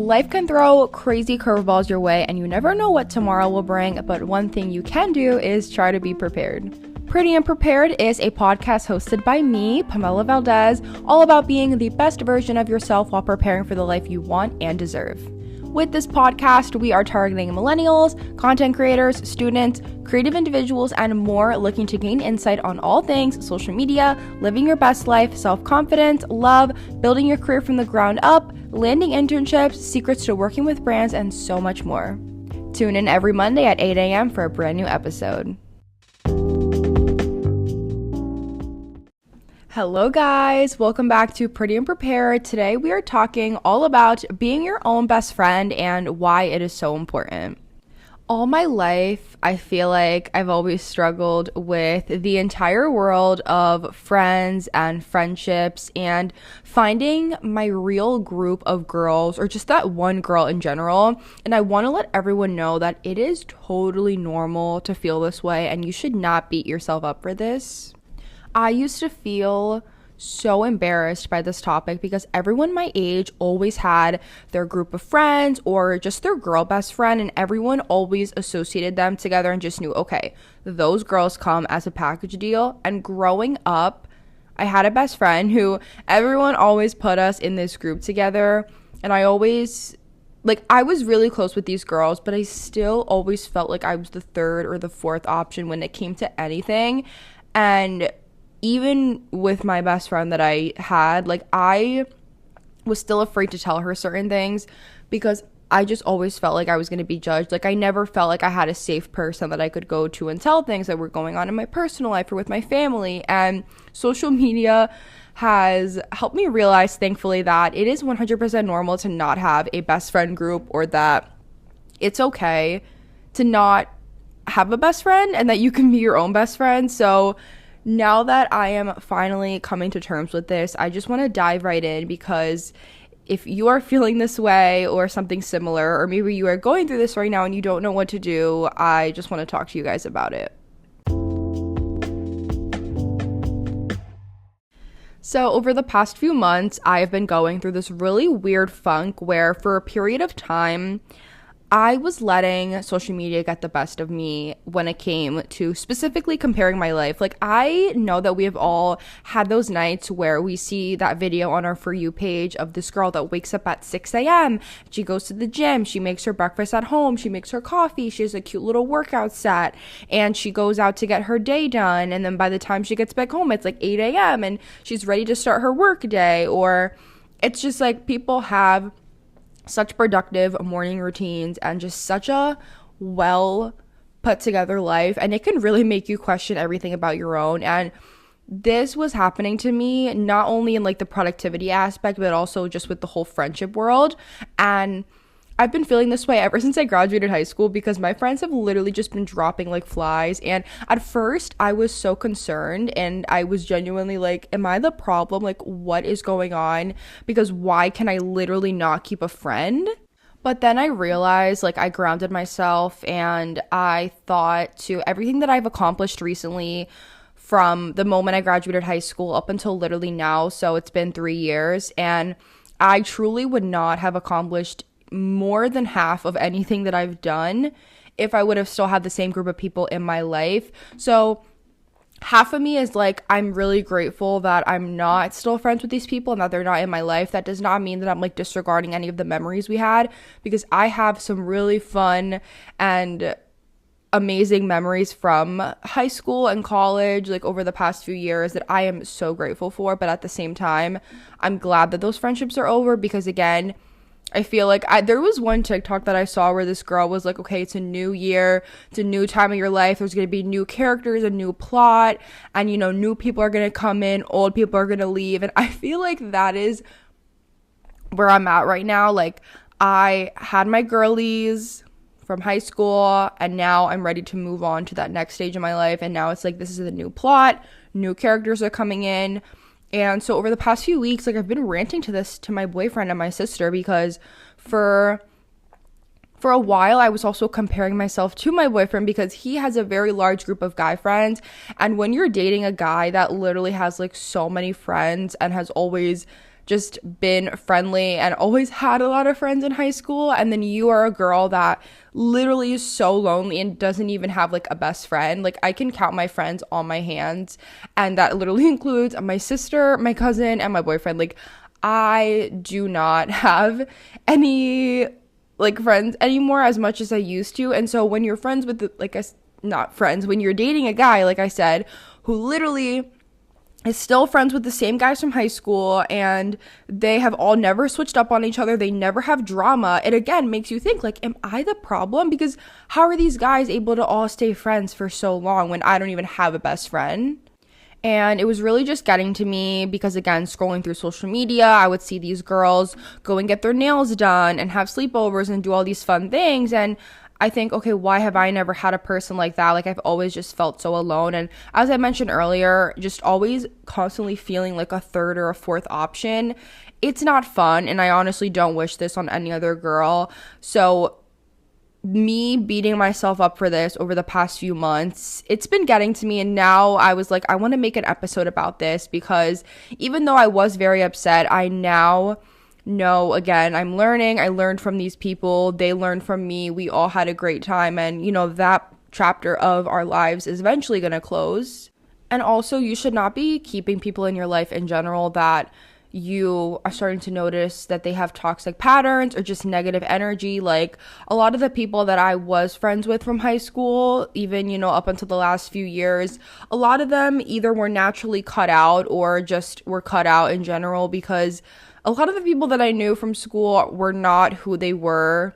Life can throw crazy curveballs your way and you never know what tomorrow will bring, but one thing you can do is try to be prepared. Pretty and Prepared is a podcast hosted by me, Pamela Valdez, all about being the best version of yourself while preparing for the life you want and deserve. With this podcast, we are targeting millennials, content creators, students, creative individuals, and more looking to gain insight on all things social media, living your best life, self-confidence, love, building your career from the ground up, landing internships, secrets to working with brands, and so much more. Tune in every Monday at 8 a.m. for a brand new episode. Hello guys, welcome back to Pretty and Prepared. Today we are talking all about being your own best friend and why it is so important. All my life, I feel like I've always struggled with the entire world of friends and friendships and finding my real group of girls or just that one girl in general. And I want to let everyone know that it is totally normal to feel this way and you should not beat yourself up for this. I used to feel so embarrassed by this topic because everyone my age always had their group of friends or just their girl best friend, and everyone always associated them together and just knew, okay, those girls come as a package deal. And growing up, I had a best friend who everyone always put us in this group together, and I was really close with these girls, but I still always felt like I was the third or the fourth option when it came to anything. And even with my best friend that I had, I was still afraid to tell her certain things because I just always felt like I was going to be judged. I never felt like I had a safe person that I could go to and tell things that were going on in my personal life or with my family. And social media has helped me realize, thankfully, that it is 100% normal to not have a best friend group, or that it's okay to not have a best friend and that you can be your own best friend. So now that I am finally coming to terms with this, I just want to dive right in, because if you are feeling this way or something similar, or maybe you are going through this right now and you don't know what to do, I just want to talk to you guys about it. So over the past few months, I have been going through this really weird funk where for a period of time, I was letting social media get the best of me when it came to specifically comparing my life. I know that we have all had those nights where we see that video on our For You page of this girl that wakes up at 6 a.m. She goes to the gym. She makes her breakfast at home. She makes her coffee. She has a cute little workout set. And she goes out to get her day done. And then by the time she gets back home, it's 8 a.m. and she's ready to start her work day. Or it's just people have such productive morning routines and just such a well put together life, and it can really make you question everything about your own. And this was happening to me not only in the productivity aspect, but also just with the whole friendship world. And I've been feeling this way ever since I graduated high school, because my friends have literally just been dropping like flies. And at first I was so concerned, and I was genuinely am I the problem? What is going on? Because why can I literally not keep a friend? But then I realized I grounded myself, and I thought to everything that I've accomplished recently from the moment I graduated high school up until literally now. So it's been 3 years, and I truly would not have accomplished more than half of anything that I've done if I would have still had the same group of people in my life. So half of me is I'm really grateful that I'm not still friends with these people and that they're not in my life. That does not mean that I'm disregarding any of the memories we had, because I have some really fun and amazing memories from high school and college over the past few years that I am so grateful for. But at the same time, I'm glad that those friendships are over, because again, I feel there was one TikTok that I saw where this girl was okay, it's a new year, it's a new time of your life, there's going to be new characters, a new plot, and new people are going to come in, old people are going to leave. And I feel that is where I'm at right now. I had my girlies from high school, and now I'm ready to move on to that next stage of my life. And now it's this is a new plot, new characters are coming in. And so over the past few weeks, I've been ranting to my boyfriend and my sister, because for a while I was also comparing myself to my boyfriend, because he has a very large group of guy friends. And when you're dating a guy that literally has so many friends and has always just been friendly and always had a lot of friends in high school, and then you are a girl that literally is so lonely and doesn't even have like a best friend. Like, I can count my friends on my hands, and that literally includes my sister, my cousin, and my boyfriend. Like, I do not have any like friends anymore as much as I used to. And so when you're friends with not friends, when you're dating a guy, like I said, who literally is still friends with the same guys from high school, and they have all never switched up on each other, they never have drama, it again makes you think, like, am I the problem? Because how are these guys able to all stay friends for so long when I don't even have a best friend? And it was really just getting to me because, again, scrolling through social media, I would see these girls go and get their nails done and have sleepovers and do all these fun things. And I think, okay, why have I never had a person like that? Like, I've always just felt so alone. And as I mentioned earlier, just always constantly feeling like a third or a fourth option. It's not fun. And I honestly don't wish this on any other girl. So me beating myself up for this over the past few months, it's been getting to me, and now I was like, I want to make an episode about this, because even though I was very upset, I now know, again, I learned from these people, they learned from me, we all had a great time, and that chapter of our lives is eventually going to close. And also, you should not be keeping people in your life in general that you are starting to notice that they have toxic patterns or just negative energy. Like, a lot of the people that I was friends with from high school, even, up until the last few years, a lot of them either were naturally cut out or just were cut out in general, because a lot of the people that I knew from school were not who they were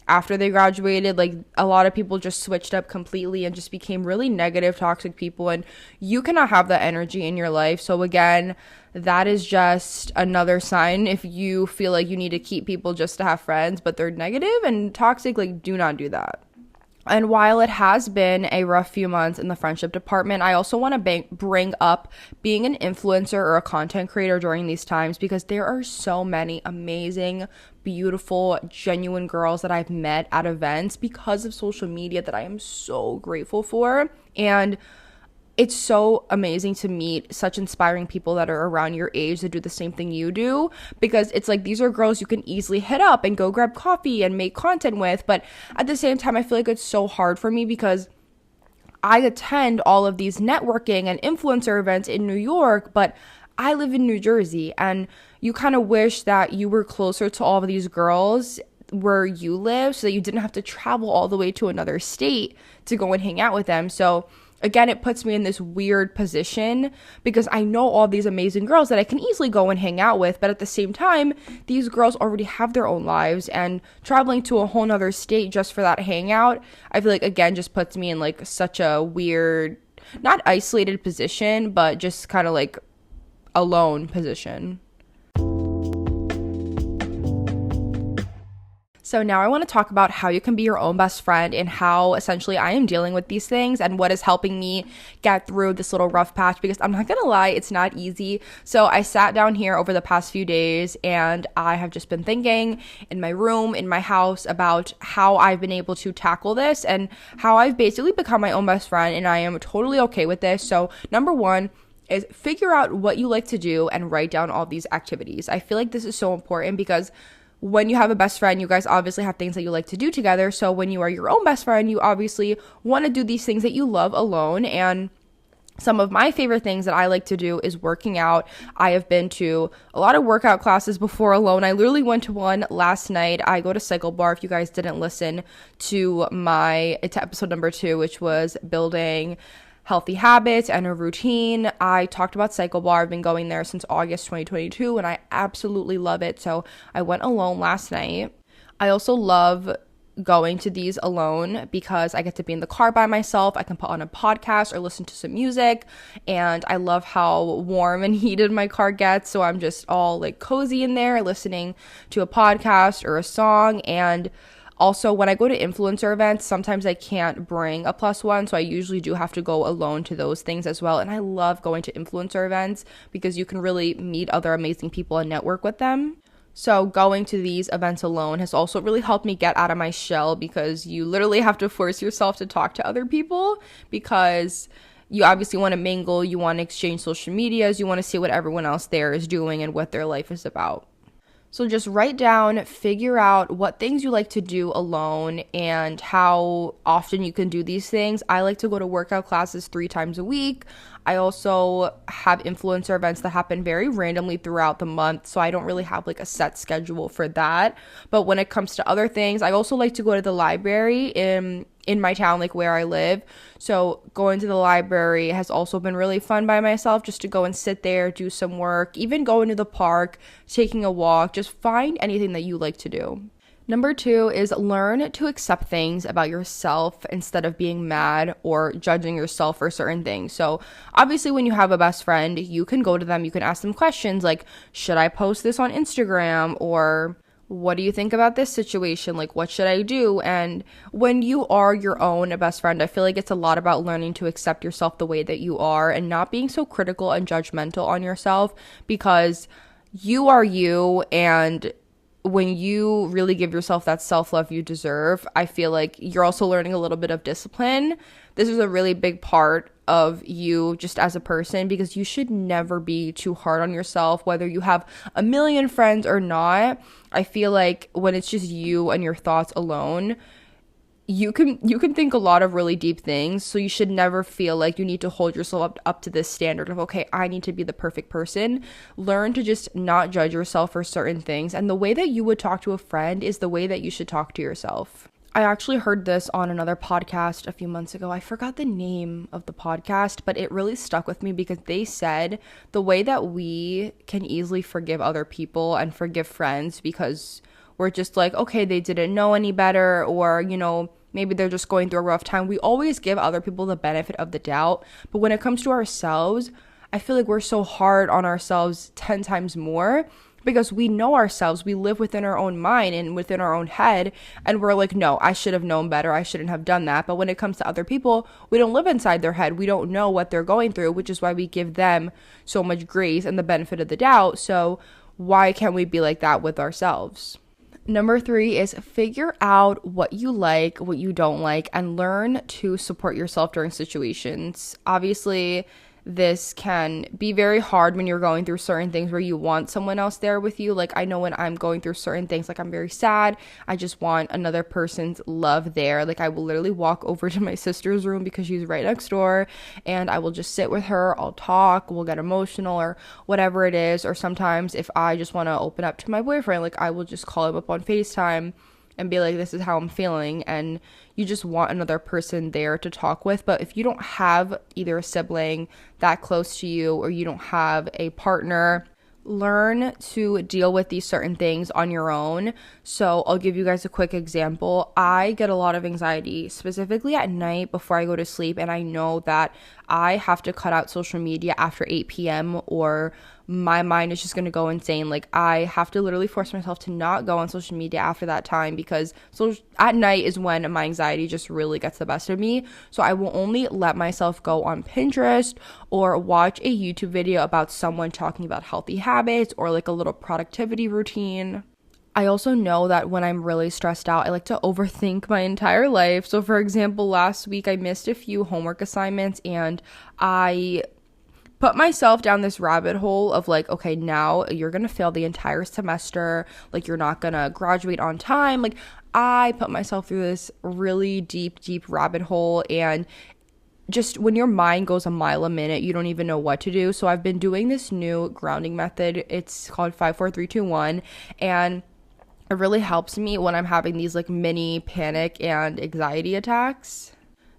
after they graduated. Like, a lot of people just switched up completely and just became really negative, toxic people, and you cannot have that energy in your life. So again, that is just another sign. If you feel like you need to keep people just to have friends, but they're negative and toxic, like, do not do that. And while it has been a rough few months in the friendship department, I also want to bring up being an influencer or a content creator during these times, because there are so many amazing, beautiful, genuine girls that I've met at events because of social media that I am so grateful for. And it's so amazing to meet such inspiring people that are around your age that do the same thing you do, because it's like, these are girls you can easily hit up and go grab coffee and make content with. But at the same time, I feel like it's so hard for me because I attend all of these networking and influencer events in New York, but I live in New Jersey, and you kind of wish that you were closer to all of these girls where you live so that you didn't have to travel all the way to another state to go and hang out with them. So again, it puts me in this weird position because I know all these amazing girls that I can easily go and hang out with, but at the same time, these girls already have their own lives, and traveling to a whole nother state just for that hangout, I feel like, again, just puts me in like such a weird, not isolated position, but just kind of like alone position. So now I want to talk about how you can be your own best friend and how essentially I am dealing with these things and what is helping me get through this little rough patch, because I'm not going to lie, it's not easy. So I sat down here over the past few days and I have just been thinking in my room, in my house, about how I've been able to tackle this and how I've basically become my own best friend, and I am totally okay with this. So number one is figure out what you like to do and write down all these activities. I feel like this is so important because when you have a best friend, you guys obviously have things that you like to do together. So when you are your own best friend, you obviously want to do these things that you love alone. And some of my favorite things that I like to do is working out. I have been to a lot of workout classes before alone. I literally went to one last night. I go to Cycle Bar. If you guys didn't listen to it's episode number 2, which was building healthy habits and a routine, I talked about Cycle Bar. I've been going there since August 2022 and I absolutely love it. So I went alone last night. I also love going to these alone because I get to be in the car by myself. I can put on a podcast or listen to some music, and I love how warm and heated my car gets. So I'm just all like cozy in there listening to a podcast or a song. And also, when I go to influencer events, sometimes I can't bring a plus one, so I usually do have to go alone to those things as well. And I love going to influencer events because you can really meet other amazing people and network with them. So going to these events alone has also really helped me get out of my shell, because you literally have to force yourself to talk to other people because you obviously want to mingle, you want to exchange social medias, you want to see what everyone else there is doing and what their life is about. So just write down, figure out what things you like to do alone and how often you can do these things. I like to go to workout classes 3 times a week. I also have influencer events that happen very randomly throughout the month, so I don't really have like a set schedule for that. But when it comes to other things, I also like to go to the library in my town, like where I live. So going to the library has also been really fun by myself, just to go and sit there, do some work, even going to the park, taking a walk, just find anything that you like to do. Number 2 is learn to accept things about yourself instead of being mad or judging yourself for certain things. So obviously when you have a best friend, you can go to them, you can ask them questions like, should I post this on Instagram? Or what do you think about this situation? Like, what should I do? And when you are your own best friend, I feel like it's a lot about learning to accept yourself the way that you are and not being so critical and judgmental on yourself, because you are you, and when you really give yourself that self-love you deserve, I feel like you're also learning a little bit of discipline. This is a really big part of you just as a person, because you should never be too hard on yourself, whether you have a million friends or not. I feel like when it's just you and your thoughts alone, you can think a lot of really deep things, so you should never feel like you need to hold yourself up to this standard of, okay, I need to be the perfect person. Learn to just not judge yourself for certain things, and the way that you would talk to a friend is the way that you should talk to yourself. I actually heard this on another podcast a few months ago. I forgot the name of the podcast, but it really stuck with me because they said the way that we can easily forgive other people and forgive friends because we're just like, okay, they didn't know any better, or, maybe they're just going through a rough time. We always give other people the benefit of the doubt. But when it comes to ourselves, I feel like we're so hard on ourselves 10 times more, because we know ourselves. We live within our own mind and within our own head, and we're like, no, I should have known better. I shouldn't have done that. But when it comes to other people, we don't live inside their head. We don't know what they're going through, which is why we give them so much grace and the benefit of the doubt. So why can't we be like that with ourselves? Number 3 is figure out what you like, what you don't like, and learn to support yourself during situations. Obviously, this can be very hard when you're going through certain things where you want someone else there with you. Like, I know when I'm going through certain things, like I'm very sad, I just want another person's love there. Like, I will literally walk over to my sister's room because she's right next door, and I will just sit with her, I'll talk, we'll get emotional or whatever it is. Or sometimes if I just want to open up to my boyfriend, like I will just call him up on FaceTime and be like, this is how I'm feeling. And you just want another person there to talk with. But if you don't have either a sibling that close to you, or you don't have a partner, learn to deal with these certain things on your own. So I'll give you guys a quick example. I get a lot of anxiety, specifically at night before I go to sleep, and I know that I have to cut out social media after 8 p.m. or my mind is just going to go insane. Like, I have to literally force myself to not go on social media after that time, because at night is when my anxiety just really gets the best of me. So I will only let myself go on Pinterest or watch a YouTube video about someone talking about healthy habits or like a little productivity routine. I also know that when I'm really stressed out, I like to overthink my entire life. So for example, last week I missed a few homework assignments, and I put myself down this rabbit hole of like, okay, now you're gonna fail the entire semester, like you're not gonna graduate on time. Like, I put myself through this really deep rabbit hole, and just when your mind goes a mile a minute, you don't even know what to do. So I've been doing this new grounding method. It's called 5 4 3 2 1, and it really helps me when I'm having these like mini panic and anxiety attacks.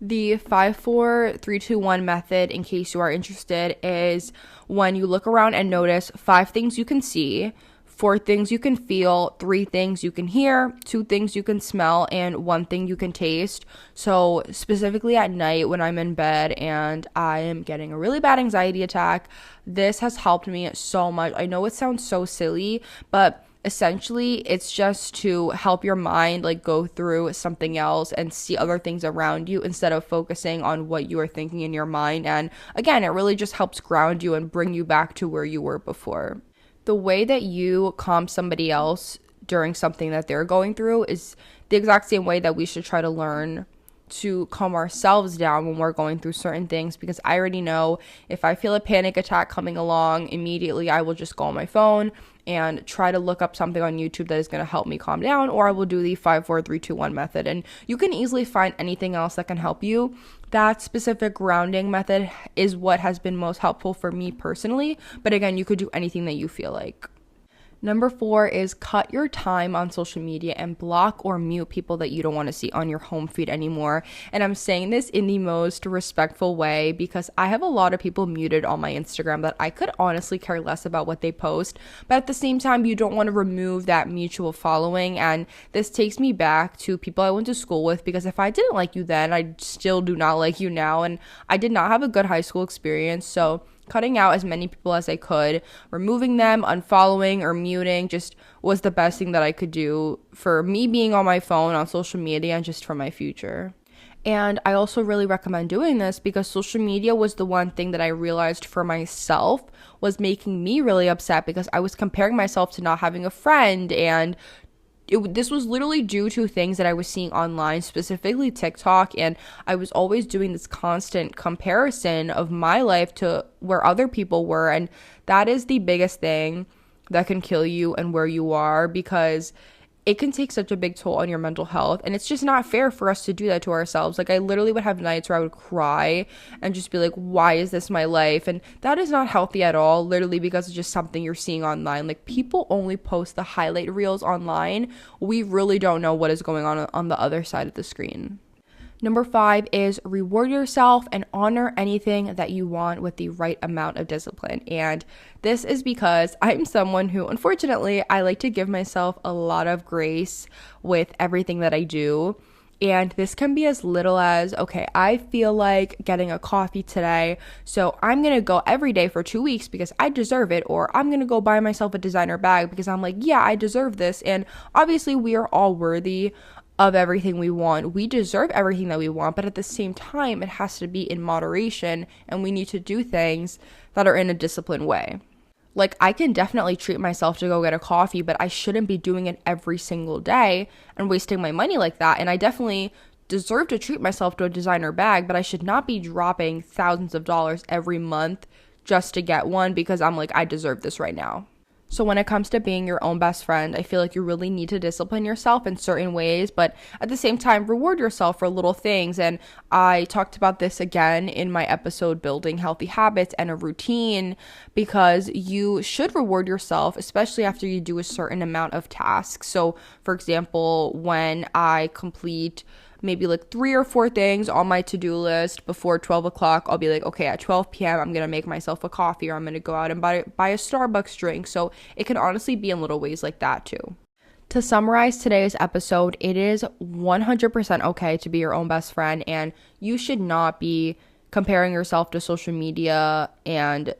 The 5 4 3 2 1 method, in case you are interested, is when you look around and notice 5 things you can see, 4 things you can feel, 3 things you can hear, 2 things you can smell, and 1 thing you can taste. So specifically at night when I'm in bed and I am getting a really bad anxiety attack, this has helped me so much. I know it sounds so silly, but essentially it's just to help your mind like go through something else and see other things around you instead of focusing on what you are thinking in your mind. And again, it really just helps ground you and bring you back to where you were before. The way that you calm somebody else during something that they're going through is the exact same way that we should try to learn to calm ourselves down when we're going through certain things, because I already know if I feel a panic attack coming along, immediately I will just go on my phone and try to look up something on YouTube that is going to help me calm down, or I will do the 5 4 3 2 1 method. And you can easily find anything else that can help you. That specific grounding method is what has been most helpful for me personally, but again, you could do anything that you feel like. Number 4 is cut your time on social media and block or mute people that you don't want to see on your home feed anymore. And I'm saying this in the most respectful way because I have a lot of people muted on my Instagram that I could honestly care less about what they post. But at the same time, you don't want to remove that mutual following. And this takes me back to people I went to school with, because if I didn't like you then, I still do not like you now. And I did not have a good high school experience. So cutting out as many people as I could, removing them, unfollowing or muting just was the best thing that I could do for me being on my phone, on social media, and just for my future. And I also really recommend doing this because social media was the one thing that I realized for myself was making me really upset, because I was comparing myself to not having a friend, and this was literally due to things that I was seeing online, specifically TikTok, and I was always doing this constant comparison of my life to where other people were, and that is the biggest thing that can kill you and where you are, because it can take such a big toll on your mental health, and it's just not fair for us to do that to ourselves. Like, I literally would have nights where I would cry and just be like, why is this my life? And that is not healthy at all, literally, because it's just something you're seeing online. Like, people only post the highlight reels online. We really don't know what is going on the other side of the screen. Number 5 is reward yourself and honor anything that you want with the right amount of discipline. And this is because I'm someone who, unfortunately, I like to give myself a lot of grace with everything that I do. And this can be as little as, okay, I feel like getting a coffee today, so I'm going to go every day for 2 weeks because I deserve it. Or I'm going to go buy myself a designer bag because I'm like, yeah, I deserve this. And obviously, we are all worthy of everything we want. We deserve everything that we want, but at the same time, it has to be in moderation, and we need to do things that are in a disciplined way. Like, I can definitely treat myself to go get a coffee, but I shouldn't be doing it every single day and wasting my money like that. And I definitely deserve to treat myself to a designer bag, but I should not be dropping thousands of dollars every month just to get one because I'm like, I deserve this right now. So when it comes to being your own best friend, I feel like you really need to discipline yourself in certain ways, but at the same time, reward yourself for little things. And I talked about this again in my episode, Building Healthy Habits and a Routine, because you should reward yourself, especially after you do a certain amount of tasks. So for example, when I complete maybe like 3 or 4 things on my to-do list before 12 o'clock, I'll be like, okay, at 12 p.m. I'm going to make myself a coffee, or I'm going to go out and buy a Starbucks drink. So it can honestly be in little ways like that too. To summarize today's episode, it is 100% okay to be your own best friend, and you should not be comparing yourself to social media and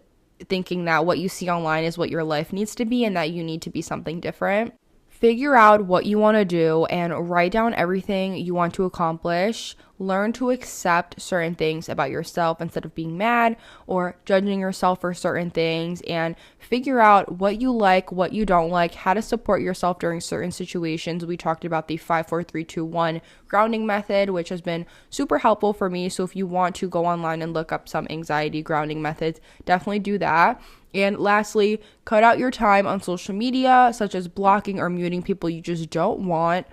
thinking that what you see online is what your life needs to be and that you need to be something different. Figure out what you want to do and write down everything you want to accomplish. Learn to accept certain things about yourself instead of being mad or judging yourself for certain things, and figure out what you like, what you don't like, how to support yourself during certain situations. We talked about the 5 4 3 2 1 grounding method, which has been super helpful for me. So if you want to go online and look up some anxiety grounding methods, definitely do that. And lastly, cut out your time on social media, such as blocking or muting people you just don't want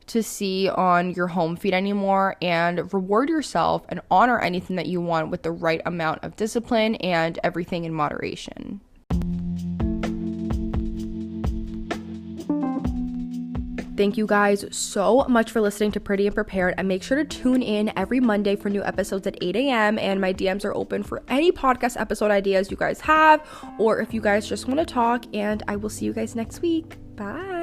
to see on your home feed anymore, and reward yourself and honor anything that you want with the right amount of discipline and everything in moderation. Thank you guys so much for listening to Pretty and Prepared, and make sure to tune in every Monday for new episodes at 8 a.m. and my DMs are open for any podcast episode ideas you guys have, or if you guys just want to talk, and I will see you guys next week. Bye.